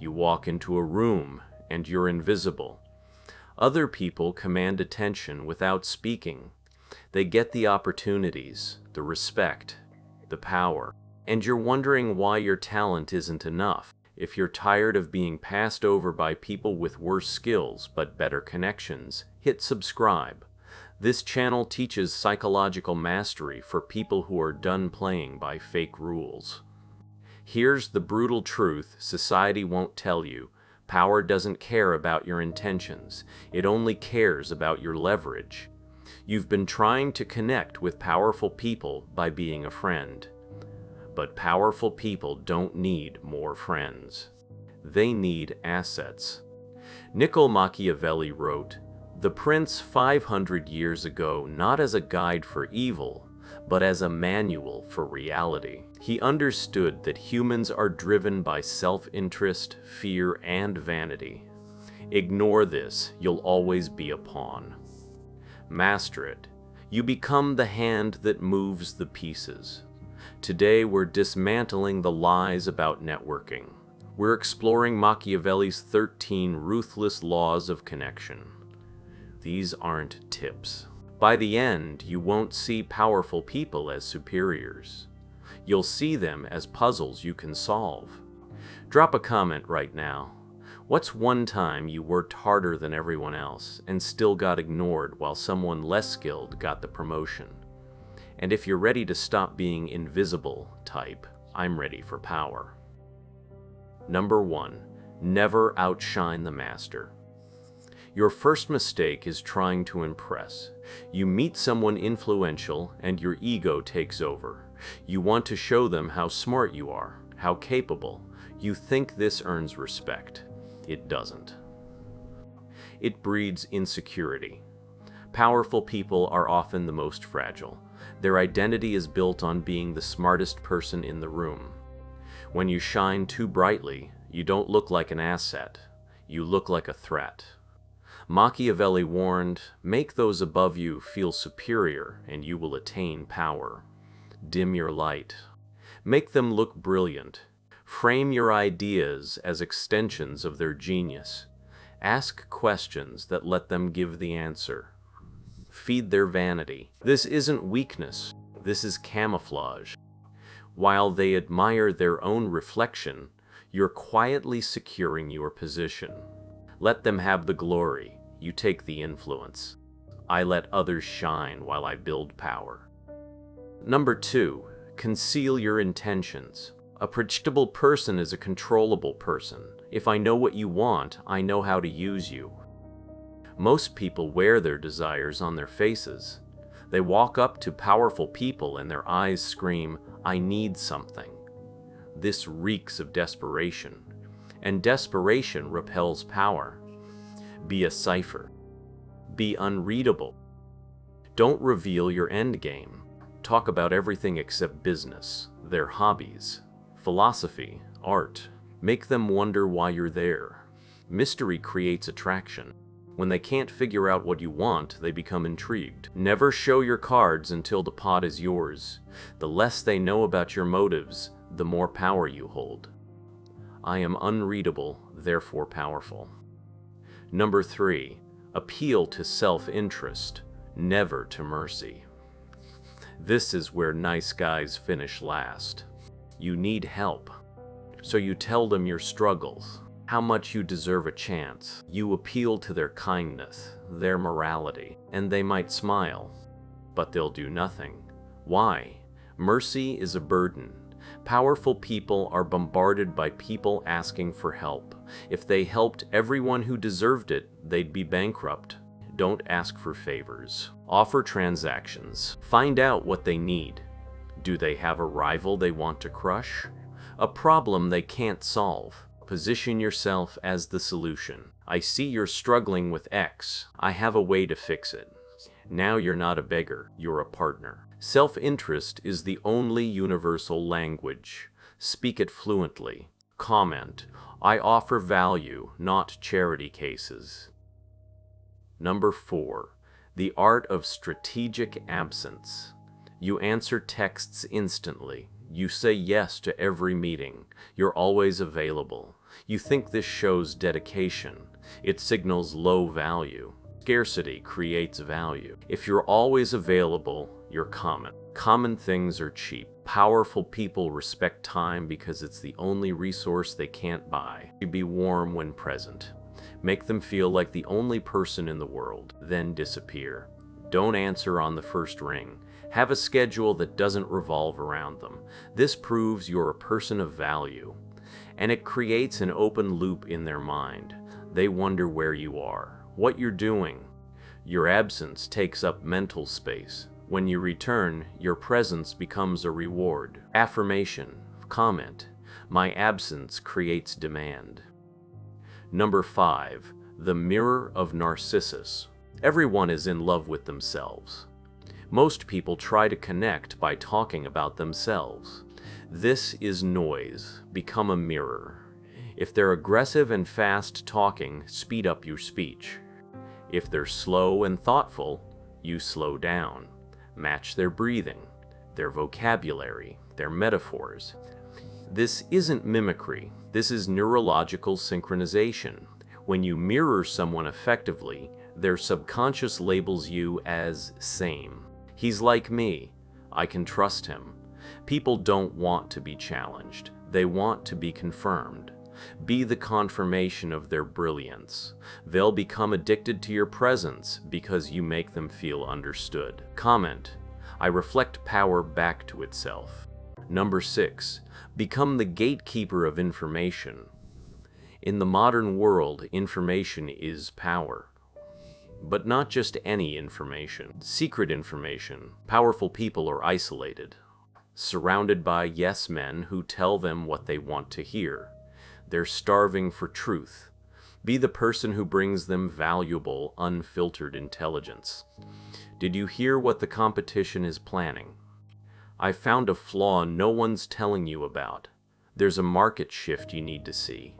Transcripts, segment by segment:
You walk into a room and you're invisible. Other people command attention without speaking. They get the opportunities, the respect, the power, and you're wondering why your talent isn't enough. If you're tired of being passed over by people with worse skills but better connections, hit subscribe. This channel teaches psychological mastery for people who are done playing by fake rules. Here's the brutal truth society won't tell you. Power doesn't care about your intentions. It only cares about your leverage. You've been trying to connect with powerful people by being a friend. But powerful people don't need more friends. They need assets. Machiavelli wrote, "The prince 500 years ago not as a guide for evil, but as a manual for reality." He understood that humans are driven by self-interest, fear, and vanity. Ignore this, you'll always be a pawn. Master it. You become the hand that moves the pieces. Today we're dismantling the lies about networking. We're exploring Machiavelli's 13 ruthless laws of connection. These aren't tips. By the end, you won't see powerful people as superiors. You'll see them as puzzles you can solve. Drop a comment right now. What's one time you worked harder than everyone else and still got ignored while someone less skilled got the promotion? And if you're ready to stop being invisible, type, "I'm ready for power." Number 1. Never outshine the master. Your first mistake is trying to impress. You meet someone influential and your ego takes over. You want to show them how smart you are, how capable. You think this earns respect. It doesn't. It breeds insecurity. Powerful people are often the most fragile. Their identity is built on being the smartest person in the room. When you shine too brightly, you don't look like an asset. You look like a threat. Machiavelli warned, "Make those above you feel superior and you will attain power." Dim your light. Make them look brilliant. Frame your ideas as extensions of their genius. Ask questions that let them give the answer. Feed their vanity. This isn't weakness. This is camouflage. While they admire their own reflection, you're quietly securing your position. Let them have the glory. You take the influence. I let others shine while I build power. Number 2. Conceal your intentions. A predictable person is a controllable person. If I know what you want, I know how to use you. Most people wear their desires on their faces. They walk up to powerful people and their eyes scream, "I need something." This reeks of desperation, and desperation repels power. Be a cipher. Be unreadable. Don't reveal your endgame. Talk about everything except business, their hobbies, philosophy, art. Make them wonder why you're there. Mystery creates attraction. When they can't figure out what you want, they become intrigued. Never show your cards until the pot is yours. The less they know about your motives, the more power you hold. I am unreadable, therefore powerful. Number 3. Appeal to self-interest, never to mercy. This is where nice guys finish last. You need help, so you tell them your struggles, how much you deserve a chance. You appeal to their kindness, their morality, and they might smile, but they'll do nothing. Why? Mercy is a burden. Powerful people are bombarded by people asking for help. If they helped everyone who deserved it, they'd be bankrupt. Don't ask for favors. Offer transactions. Find out what they need. Do they have a rival they want to crush? A problem they can't solve? Position yourself as the solution. I see you're struggling with X. I have a way to fix it. Now you're not a beggar, you're a partner. Self-interest is the only universal language. Speak it fluently. Comment, I offer value, not charity cases. Number 4. The art of strategic absence. You answer texts instantly. You say yes to every meeting. You're always available. You think this shows dedication. It signals low value. Scarcity creates value. If you're always available, you're common. Common things are cheap. Powerful people respect time because it's the only resource they can't buy. Be warm when present. Make them feel like the only person in the world, then disappear. Don't answer on the first ring. Have a schedule that doesn't revolve around them. This proves you're a person of value, and it creates an open loop in their mind. They wonder where you are, what you're doing. Your absence takes up mental space. When you return, your presence becomes a reward. Affirmation. Comment. My absence creates demand. Number 5. The mirror of Narcissus. Everyone is in love with themselves. Most people try to connect by talking about themselves. This is noise. Become a mirror. If they're aggressive and fast talking, speed up your speech. If they're slow and thoughtful, you slow down. Match their breathing, their vocabulary, their metaphors. This isn't mimicry. This is neurological synchronization. When you mirror someone effectively, their subconscious labels you as same. He's like me. I can trust him. People don't want to be challenged. They want to be confirmed. Be the confirmation of their brilliance. They'll become addicted to your presence because you make them feel understood. Comment. I reflect power back to itself. Number 6. Become the gatekeeper of information. In the modern world, information is power. But not just any information. Secret information. Powerful people are isolated, surrounded by yes men who tell them what they want to hear. They're starving for truth. Be the person who brings them valuable, unfiltered intelligence. Did you hear what the competition is planning? I found a flaw no one's telling you about. There's a market shift you need to see.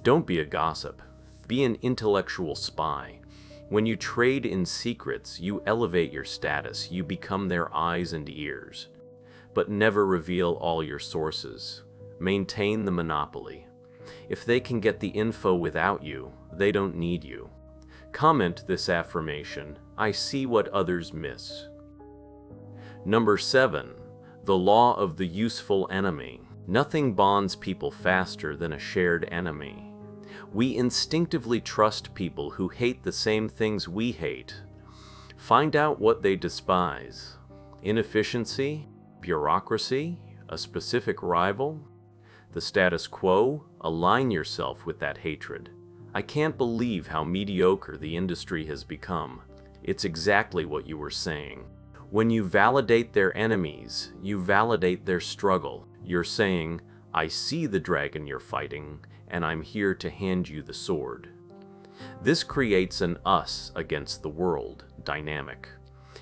Don't be a gossip. Be an intellectual spy. When you trade in secrets, you elevate your status. You become their eyes and ears. But never reveal all your sources. Maintain the monopoly. If they can get the info without you, they don't need you. Comment this affirmation. I see what others miss. Number 7. The law of the useful enemy. Nothing bonds people faster than a shared enemy. We instinctively trust people who hate the same things we hate. Find out what they despise. Inefficiency, bureaucracy, a specific rival, the status quo. Align yourself with that hatred. I can't believe how mediocre the industry has become. It's exactly what you were saying. When you validate their enemies, you validate their struggle. You're saying, I see the dragon you're fighting, and I'm here to hand you the sword. This creates an us against the world dynamic.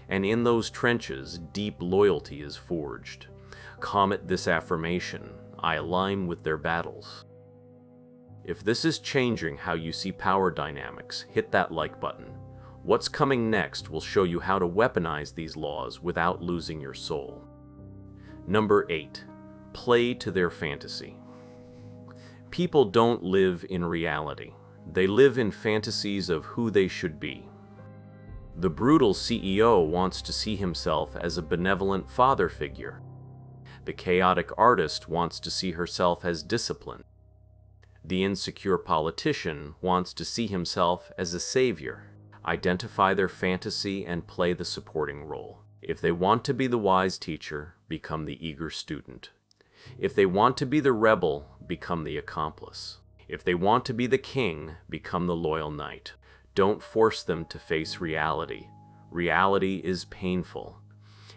And in those trenches, deep loyalty is forged. Comment this affirmation. I align with their battles. If this is changing how you see power dynamics, hit that like button. What's coming next will show you how to weaponize these laws without losing your soul. Number 8. Play to their fantasy. People don't live in reality. They live in fantasies of who they should be. The brutal CEO wants to see himself as a benevolent father figure. The chaotic artist wants to see herself as disciplined. The insecure politician wants to see himself as a savior. Identify their fantasy and play the supporting role. If they want to be the wise teacher, become the eager student. If they want to be the rebel, become the accomplice. If they want to be the king, become the loyal knight. Don't force them to face reality. Reality is painful.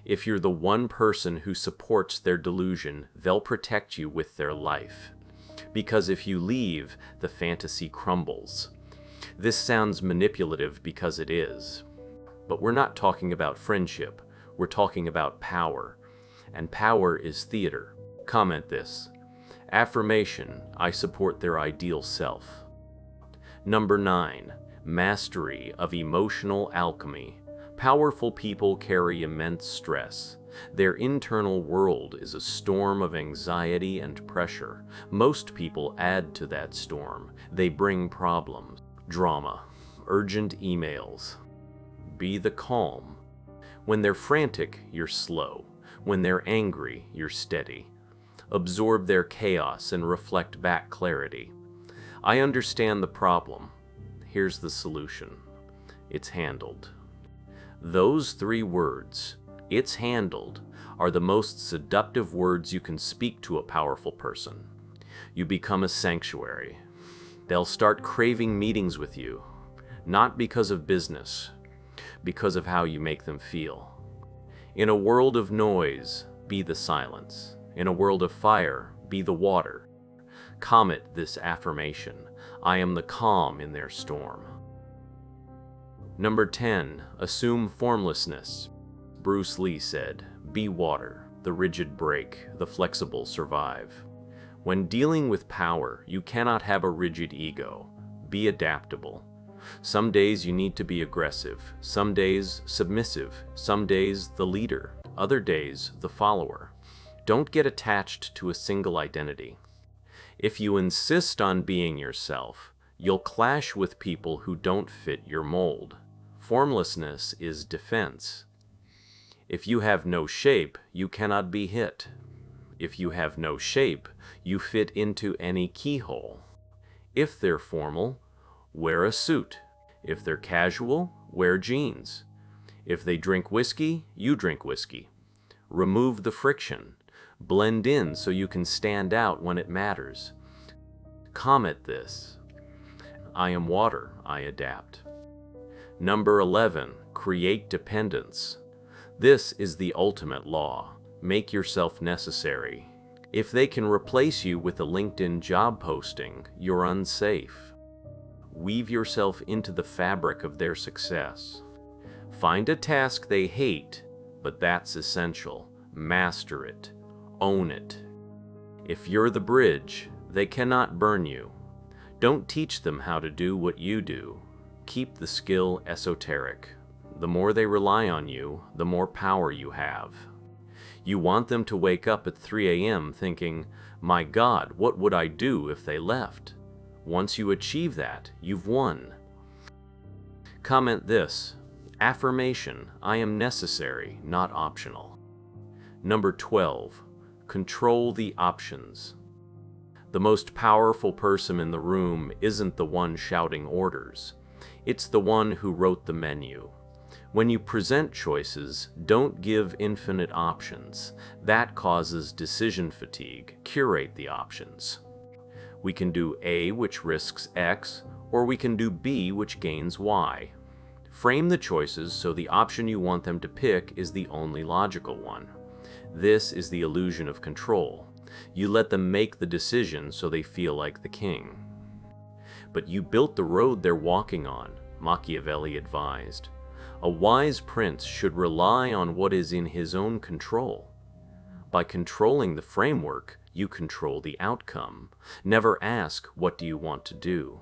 If you're the one person who supports their delusion, they'll protect you with their life. Because if you leave, the fantasy crumbles. This sounds manipulative because it is. But we're not talking about friendship. We're talking about power. And power is theater. Comment this. Affirmation. I support their ideal self. Number 9. Mastery of emotional alchemy. Powerful people carry immense stress. Their internal world is a storm of anxiety and pressure. Most people add to that storm. They bring problems, drama, urgent emails. Be the calm. When they're frantic, you're slow. When they're angry, you're steady. Absorb their chaos and reflect back clarity. I understand the problem. Here's the solution. It's handled. Those 3 words, "it's handled," are the most seductive words you can speak to a powerful person. You become a sanctuary. They'll start craving meetings with you, not because of business, because of how you make them feel. In a world of noise, be the silence. In a world of fire, be the water. Comment this affirmation: I am the calm in their storm. Number 10, assume formlessness. Bruce Lee said, "Be water, the rigid break, the flexible survive." When dealing with power, you cannot have a rigid ego. Be adaptable. Some days you need to be aggressive, some days submissive, some days the leader, other days the follower. Don't get attached to a single identity. If you insist on being yourself, you'll clash with people who don't fit your mold. Formlessness is defense. If you have no shape, you cannot be hit. If you have no shape, you fit into any keyhole. If they're formal, wear a suit. If they're casual, wear jeans. If they drink whiskey, you drink whiskey. Remove the friction. Blend in so you can stand out when it matters. Comment this: I am water, I adapt. Number 11, create dependence. This is the ultimate law. Make yourself necessary. If they can replace you with a LinkedIn job posting, you're unsafe. Weave yourself into the fabric of their success. Find a task they hate, but that's essential. Master it. Own it. If you're the bridge, they cannot burn you. Don't teach them how to do what you do. Keep the skill esoteric. The more they rely on you, the more power you have. You want them to wake up at 3 a.m. thinking, "My God, what would I do if they left?" Once you achieve that, you've won. Comment this: affirmation, I am necessary, not optional. Number 12, control the options. The most powerful person in the room isn't the one shouting orders. It's the one who wrote the menu. When you present choices, don't give infinite options. That causes decision fatigue. Curate the options. We can do A, which risks X, or we can do B, which gains Y. Frame the choices so the option you want them to pick is the only logical one. This is the illusion of control. You let them make the decision so they feel like the king. But you built the road they're walking on, Machiavelli advised. A wise prince should rely on what is in his own control. By controlling the framework, you control the outcome. Never ask, "What do you want to do?"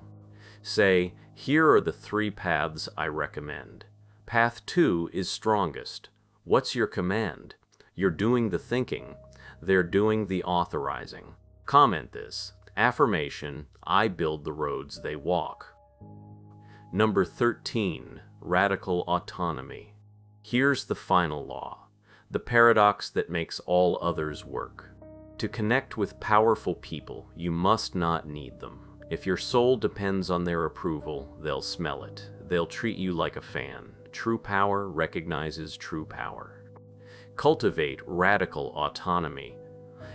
Say, "Here are the 3 paths I recommend. Path 2 is strongest. What's your command?" You're doing the thinking. They're doing the authorizing. Comment this: affirmation, I build the roads they walk. Number 13, radical autonomy. Here's the final law, the paradox that makes all others work. To connect with powerful people, you must not need them. If your soul depends on their approval, they'll smell it. They'll treat you like a fan. True power recognizes true power. Cultivate radical autonomy.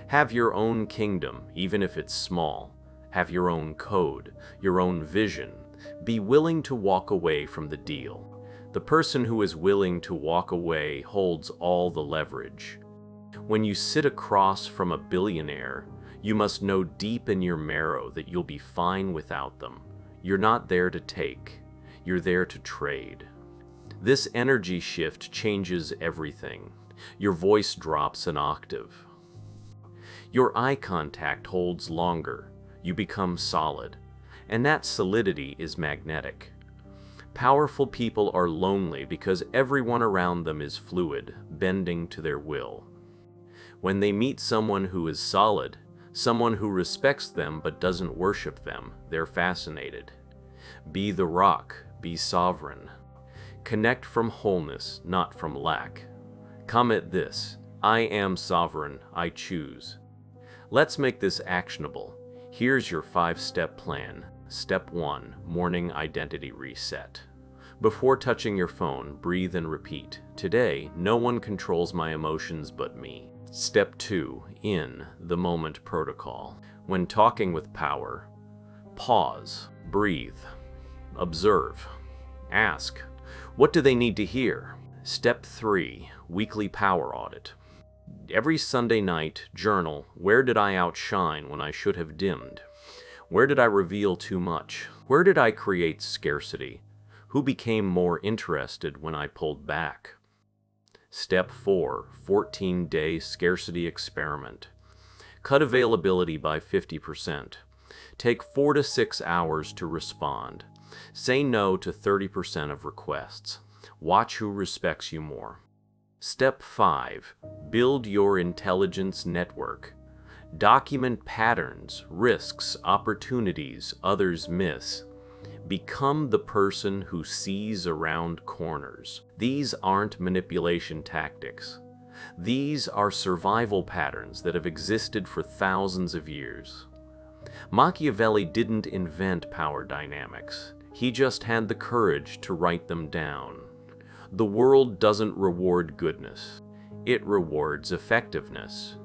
Have your own kingdom, even if it's small. Have your own code, your own vision. Be willing to walk away from the deal. The person who is willing to walk away holds all the leverage. When you sit across from a billionaire, you must know deep in your marrow that you'll be fine without them. You're not there to take, you're there to trade. This energy shift changes everything. Your voice drops an octave. Your eye contact holds longer. You become solid. And that solidity is magnetic. Powerful people are lonely because everyone around them is fluid, bending to their will. When they meet someone who is solid, someone who respects them but doesn't worship them, they're fascinated. Be the rock, be sovereign. Connect from wholeness, not from lack. Comment this: I am sovereign, I choose. Let's make this actionable. Here's your 5-step plan. Step 1, morning identity reset. Before touching your phone, breathe and repeat. Today, no one controls my emotions but me. Step 2, in the moment protocol. When talking with power, pause, breathe, observe, ask, what do they need to hear? Step 3, weekly power audit. Every Sunday night, journal, where did I outshine when I should have dimmed? Where did I reveal too much? Where did I create scarcity? Who became more interested when I pulled back? Step 4, 14-day scarcity experiment. Cut availability by 50%. Take 4 to 6 hours to respond. Say no to 30% of requests. Watch who respects you more. Step 5, build your intelligence network. Document patterns, risks, opportunities others miss. Become the person who sees around corners. These aren't manipulation tactics. These are survival patterns that have existed for thousands of years. Machiavelli didn't invent power dynamics. He just had the courage to write them down. The world doesn't reward goodness. It rewards effectiveness.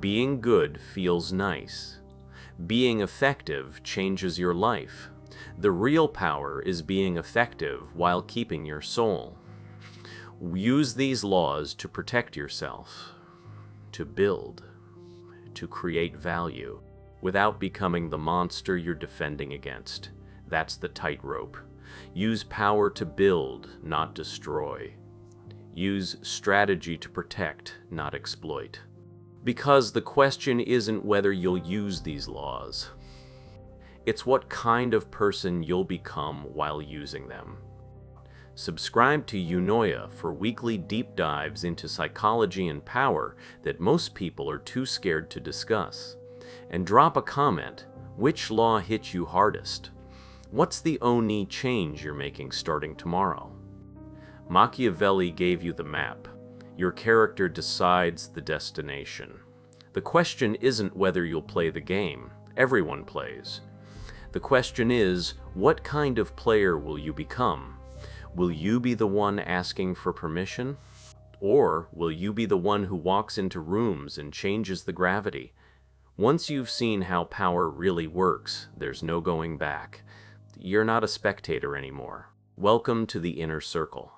Being good feels nice. Being effective changes your life. The real power is being effective while keeping your soul. Use these laws to protect yourself, to build, to create value, without becoming the monster you're defending against. That's the tightrope. Use power to build, not destroy. Use strategy to protect, not exploit. Because the question isn't whether you'll use these laws. It's what kind of person you'll become while using them. Subscribe to Eunoia for weekly deep dives into psychology and power that most people are too scared to discuss. And drop a comment. Which law hit you hardest? What's the only change you're making starting tomorrow? Machiavelli gave you the map. Your character decides the destination. The question isn't whether you'll play the game. Everyone plays. The question is, what kind of player will you become? Will you be the one asking for permission? Or will you be the one who walks into rooms and changes the gravity? Once you've seen how power really works, there's no going back. You're not a spectator anymore. Welcome to the inner circle.